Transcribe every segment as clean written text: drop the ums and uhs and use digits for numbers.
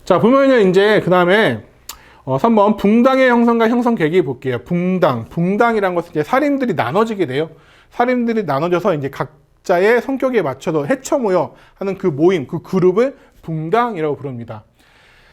자, 보면은 이제 그 다음에 3번 붕당의 형성과 형성 계기 볼게요. 붕당이란 것은 이제 살인들이 나눠지게 돼요. 살인들이 나눠져서 이제 각자의 성격에 맞춰서 헤쳐 모여 하는 그 모임, 그 그룹을 붕당이라고 부릅니다.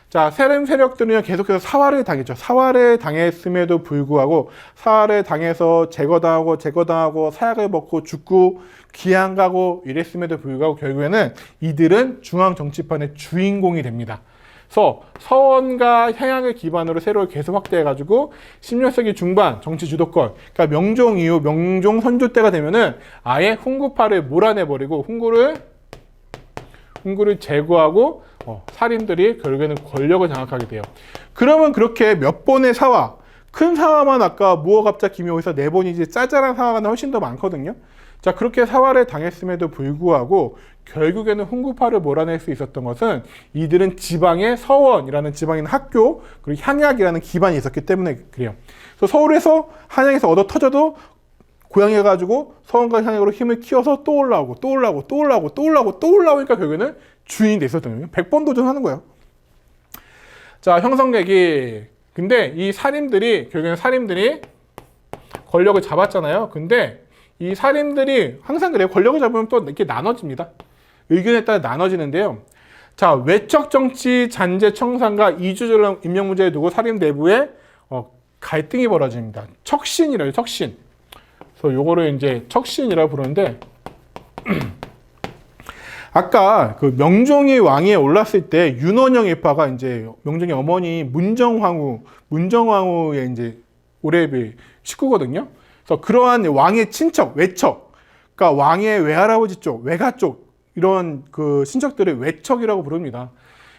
자, 살인 세력들은 계속해서 사활을 당했죠. 사활을 당했음에도 불구하고 사활을 당해서 제거당하고 사약을 먹고 죽고 귀양 가고 이랬음에도 불구하고 결국에는 이들은 중앙정치판의 주인공이 됩니다. 그래서 서원과 향약을 기반으로 세력을 계속 확대해가지고 16세기 중반 정치 주도권, 그러니까 명종 이후 명종 선조 때가 되면은 아예 훈구파를 몰아내버리고 훈구를 제거하고 살인들이 결국에는 권력을 장악하게 돼요. 그러면 그렇게 몇 번의 사화, 큰 사화만 아까 무어갑자 김효에서 4번이지 짜잘한 사화가 훨씬 더 많거든요. 자, 그렇게 사화를 당했음에도 불구하고 결국에는 훈구파를 몰아낼 수 있었던 것은 이들은 지방에 서원이라는 지방에 있는 학교 그리고 향약이라는 기반이 있었기 때문에 그래요. 그래서 서울에서 한양에서 얻어 터져도 고향에 가지고 서원과 향약으로 힘을 키워서 또 올라오니까 결국에는 주인이 됐었던 거예요. 100번 도전하는 거예요. 자, 형성계기. 근데 이 결국에는 살인들이 권력을 잡았잖아요. 근데 이 살인들이 항상 그래요. 권력을 잡으면 또 이렇게 나눠집니다. 의견에 따라 나눠지는데요. 자, 외척 정치, 잔재, 청산과 이주전랑 임명 문제를 두고 살인 내부에 갈등이 벌어집니다. 척신이래요, 척신. 그래서 요거를 이제 척신이라고 부르는데, 아까 그 명종이 왕위에 올랐을 때 윤원영 일파가 이제 명종의 어머니 문정왕후의 이제 오래비 식구거든요. 그래서 그러한 왕의 친척, 외척, 그러니까 왕의 외할아버지 쪽, 외가 쪽 이런 그 친척들을 외척이라고 부릅니다.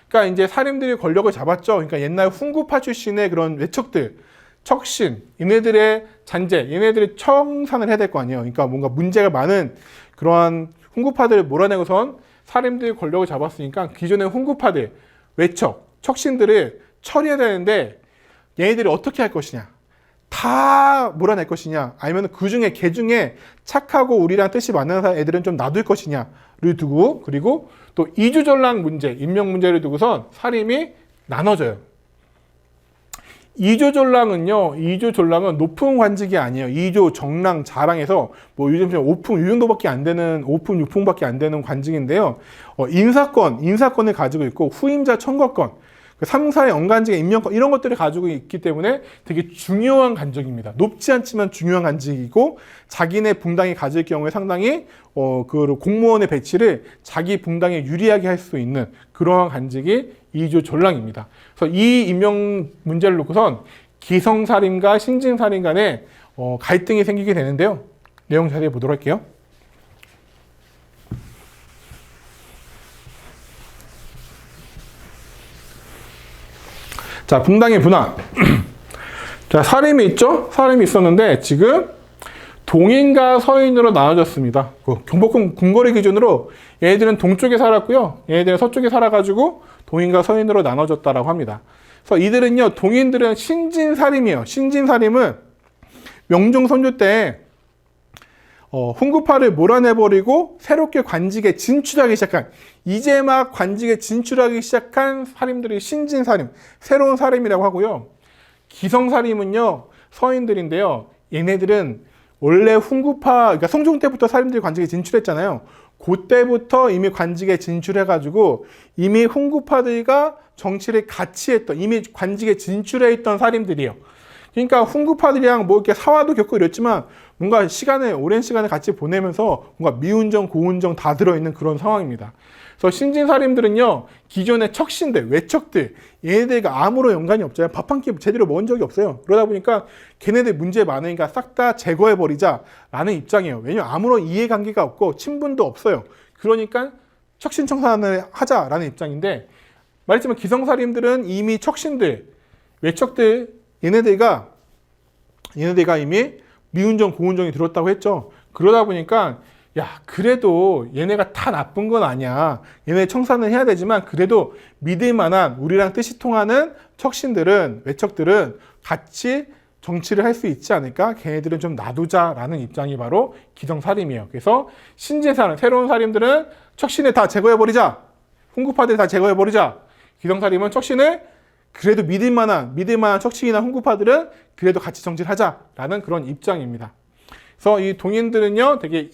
그러니까 이제 살인들이 권력을 잡았죠. 그러니까 옛날 훈구파 출신의 그런 외척들, 척신, 얘네들의 잔재, 얘네들이 청산을 해야 될 거 아니에요. 그러니까 뭔가 문제가 많은 그러한 훈구파들을 몰아내고선 살인들이 권력을 잡았으니까 기존의 훈구파들, 외척, 척신들을 처리해야 되는데 얘네들이 어떻게 할 것이냐? 다 몰아낼 것이냐? 아니면 걔 중에 착하고 우리랑 뜻이 맞는 애들은 좀 놔둘 것이냐를 두고, 그리고 또 이주전랑 문제, 임명 문제를 두고선 살인이 나눠져요. 이조전랑은 높은 관직이 아니에요. 이조, 정랑, 자랑에서 뭐 요즘 5품, 이 정도밖에 안 되는, 5품, 6품밖에 안 되는 관직인데요. 인사권을 가지고 있고, 후임자 청거권, 상사의 언간직의 임명권, 이런 것들을 가지고 있기 때문에 되게 중요한 관직입니다. 높지 않지만 중요한 관직이고, 자기네 붕당이 가질 경우에 상당히, 그 공무원의 배치를 자기 붕당에 유리하게 할 수 있는 그러한 관직이 이조전랑입니다. 그래서 이 임명 문제를 놓고선 기성살인과 신진살인 간에 갈등이 생기게 되는데요. 내용 자세히 보도록 할게요. 자, 붕당의 분화. 자, 살인이 있죠? 살인이 있었는데 지금 동인과 서인으로 나눠졌습니다. 경복궁 궁궐의 기준으로 얘네들은 동쪽에 살았고요. 얘네들은 서쪽에 살아가지고 동인과 서인으로 나눠졌다라고 합니다. 그래서 이들은요, 동인들은 신진살임이에요. 신진살임은 명종 선조 때 훈구파를 몰아내버리고 새롭게 관직에 진출하기 시작한, 이제 막 관직에 진출하기 시작한 살인들이 신진살임, 새로운 살임이라고 하고요. 기성살임은요, 서인들인데요. 얘네들은 원래 훈구파, 그러니까 성종 때부터 살인들이 관직에 진출했잖아요. 그때부터 이미 관직에 진출해가지고 이미 훈구파들과 정치를 같이 했던, 이미 관직에 진출해 있던 살인들이에요. 그러니까 훈구파들이랑 뭐 이렇게 사화도 겪고 이랬지만 뭔가 오랜 시간을 같이 보내면서 뭔가 미운정, 고운정 다 들어있는 그런 상황입니다. 그래서 신진살인들은요, 기존의 척신들, 외척들, 얘네들과 아무런 연관이 없잖아요. 밥 한 끼 제대로 먹은 적이 없어요. 그러다 보니까 걔네들 문제 많으니까 싹 다 제거해버리자라는 입장이에요. 왜냐면 아무런 이해관계가 없고 친분도 없어요. 그러니까 척신청산을 하자라는 입장인데, 말했지만 기성살인들은 이미 척신들, 외척들, 얘네들과 이미 미운정, 고운정이 들었다고 했죠. 그러다 보니까 그래도 얘네가 다 나쁜 건 아니야. 얘네 청산을 해야 되지만 그래도 믿을 만한, 우리랑 뜻이 통하는 척신들은, 외척들은 같이 정치를 할 수 있지 않을까? 걔네들은 좀 놔두자라는 입장이 바로 기성살임이에요. 그래서 신진살임, 새로운 살임들은 척신을 다 제거해버리자. 훈구파들 다 제거해버리자. 기성사림은 척신을 그래도 믿을 만한 척신이나 훈구파들은 그래도 같이 정치를 하자라는 그런 입장입니다. 그래서 이 동인들은요, 되게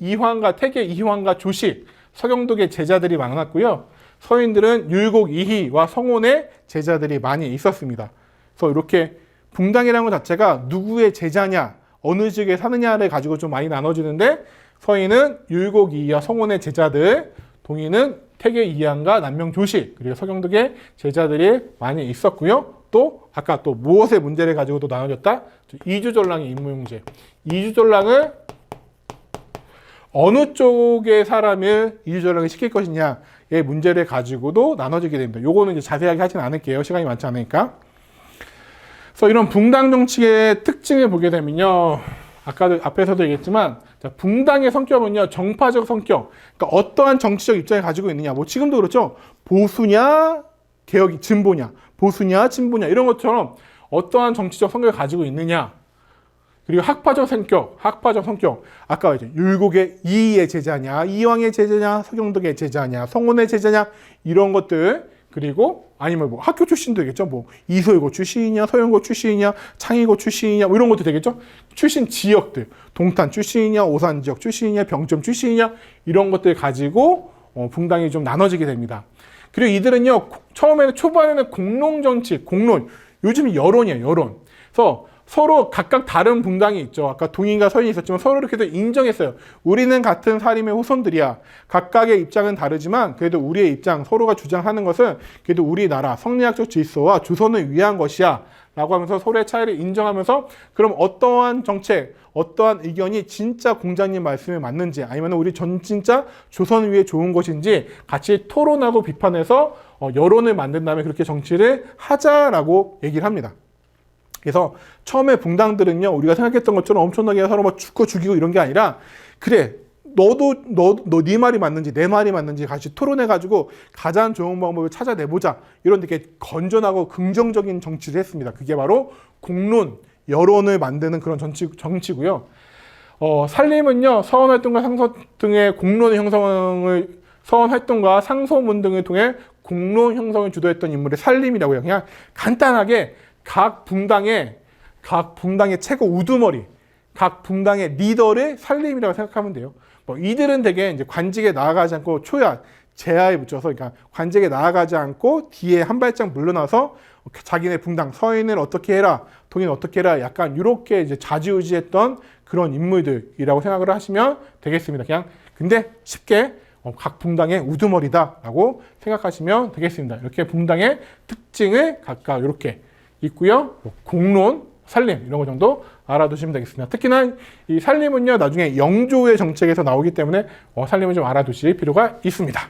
태계 이황과 조식, 서경덕의 제자들이 많았고요. 서인들은 율곡 이희와 성혼의 제자들이 많이 있었습니다. 그래서 이렇게 붕당이라는 것 자체가 누구의 제자냐, 어느 지역에 사느냐를 가지고 좀 많이 나눠지는데, 서인은 율곡 이희와 성혼의 제자들, 동인은 태계 이황과 남명 조식, 그리고 서경덕의 제자들이 많이 있었고요. 또 아까 또 무엇의 문제를 가지고 또 나눠졌다? 이주전랑의 임무용제. 이주전랑을 어느 쪽의 사람을 이주전랑을 시킬 것이냐의 문제를 가지고도 나눠지게 됩니다. 요거는 이제 자세하게 하진 않을게요. 시간이 많지 않으니까. 그래서 이런 붕당 정치의 특징을 보게 되면요. 아까도 앞에서도 얘기했지만, 붕당의 성격은요, 정파적 성격. 그러니까 어떠한 정치적 입장을 가지고 있느냐. 뭐 지금도 그렇죠. 보수냐, 개혁이 진보냐, 보수냐, 진보냐, 이런 것처럼 어떠한 정치적 성격을 가지고 있느냐. 그리고 학파적 성격. 아까 이제 율곡의 이의의 제자냐, 이황의 제자냐, 서경덕의 제자냐, 성혼의 제자냐, 이런 것들. 그리고 아니면 뭐 학교 출신도 되겠죠. 뭐 이소유고 출신이냐, 서영고 출신이냐, 창의고 출신이냐, 뭐 이런 것도 되겠죠. 출신 지역들, 동탄 출신이냐, 오산 지역 출신이냐, 병점 출신이냐, 이런 것들 가지고 붕당이 좀 나눠지게 됩니다. 그리고 이들은요, 초반에는 공론 정치, 요즘 여론이에요, 여론. 그래서 서로 각각 다른 붕당이 있죠. 아까 동인과 서인이 있었지만 서로 이렇게 인정했어요. 우리는 같은 사림의 후손들이야. 각각의 입장은 다르지만 그래도 우리의 입장, 서로가 주장하는 것은 그래도 우리나라 성리학적 질서와 조선을 위한 것이야. 라고 하면서 서로의 차이를 인정하면서 그럼 어떠한 정책, 어떠한 의견이 진짜 공자님 말씀에 맞는지 아니면 우리 진짜 조선을 위해 좋은 것인지 같이 토론하고 비판해서 여론을 만든 다음에 그렇게 정치를 하자라고 얘기를 합니다. 그래서 처음에 붕당들은요, 우리가 생각했던 것처럼 엄청나게 서로 막 죽이고 이런 게 아니라, 그래, 네 말이 맞는지 내 말이 맞는지 같이 토론해가지고 가장 좋은 방법을 찾아내보자. 이런 되게 건전하고 긍정적인 정치를 했습니다. 그게 바로 공론, 여론을 만드는 그런 정치고요. 살림은요, 서원활동과 상소 등의 공론의 서원활동과 상소문 등을 통해 공론 형성을 주도했던 인물의 살림이라고요. 그냥 간단하게 각 붕당의 최고 우두머리, 각 붕당의 리더를 살림이라고 생각하면 돼요. 뭐 이들은 되게 이제 관직에 나아가지 않고 제하에 붙여서, 그러니까 관직에 나아가지 않고 뒤에 한 발짝 물러나서 자기네 붕당, 서인을 어떻게 해라, 동인 어떻게 해라, 약간 이렇게 이제 좌지우지했던 그런 인물들이라고 생각을 하시면 되겠습니다. 그냥 근데 쉽게 각 붕당의 우두머리다라고 생각하시면 되겠습니다. 이렇게 붕당의 특징을 각각 이렇게 있고요. 공론, 살림 이런 거 정도 알아두시면 되겠습니다. 특히나 이 살림은요, 나중에 영조의 정책에서 나오기 때문에 살림을 좀 알아두실 필요가 있습니다.